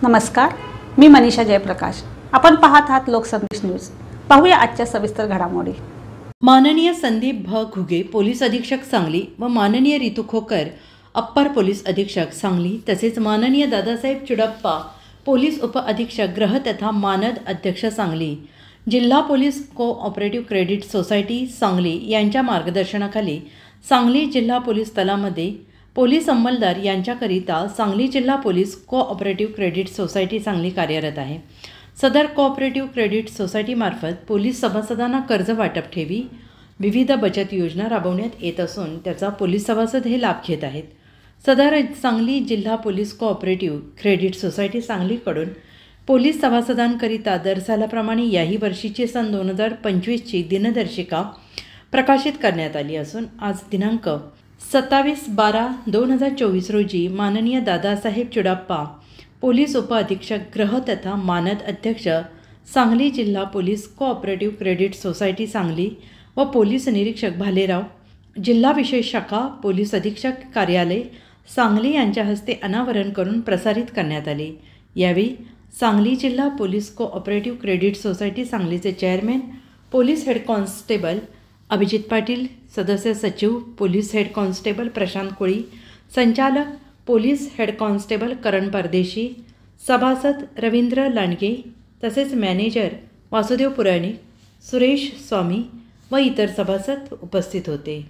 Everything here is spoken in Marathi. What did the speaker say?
नमस्कार, मी मनीषा जयप्रकाश। आपण पाहत आहात लोकसंदेश न्यूज। पाहूया आजच्या सविस्तर घडामोडी। माननीय संदीप भ घुगे पोलीस अधीक्षक सांगली व माननीय रितू खोकर अप्पर पोलीस अधीक्षक सांगली तसेच माननीय दादासाहेब चुडप्पा पोलीस उप अधीक्षक गृह तथा मानद अध्यक्ष सांगली जिल्हा police cooperative credit society Sangli यांच्या मार्गदर्शनाखाली सांगली जिल्हा पोलीस तलामध्ये पोलीस अंमलदार यांच्याकरिता सांगली जिल्हा police cooperative credit society Sangli कार्यरत आहे। सदर कोऑपरेटिव्ह क्रेडिट सोसायटीमार्फत पोलीस सभासदांना कर्ज वाटप ठेवी विविध बचत योजना राबवण्यात येत असून त्याचा पोलीस सभासद हे लाभ घेत आहेत। सदर सांगली जिल्हा पोलीस कोऑपरेटिव्ह क्रेडिट सोसायटी सांगलीकडून पोलीस सभासदांकरिता दर सालाप्रमाणे याही वर्षीची सन 2025ची दिनदर्शिका प्रकाशित करण्यात आली असून आज दिनांक 27/12/2024 रोजी माननीय दादासाहेब चुडप्पा पोलीस उप अधीक्षक गृह तथा मानद अध्यक्ष सांगली जिल्हा police cooperative credit society Sangli व पोलीस निरीक्षक भालेराव जिल्हा विशेष शाखा पोलीस अधीक्षक कार्यालय सांगली यांच्या हस्ते अनावरण करून प्रसारित करण्यात आले। यावेळी सांगली जिल्हा पोलीस कोऑपरेटिव्ह क्रेडिट सोसायटी सांगलीचे chairman police head constable Abhijit Patil, सदस्य सचिव पोलीस हेड कॉन्स्टेबल प्रशांत कोळी, संचालक पोलीस हेड कॉन्स्टेबल करण परदेशी, सभासद रवींद्र लांडगे तसेच मॅनेजर वासुदेव पुराणिक, सुरेश स्वामी व इतर सभासद उपस्थित होते।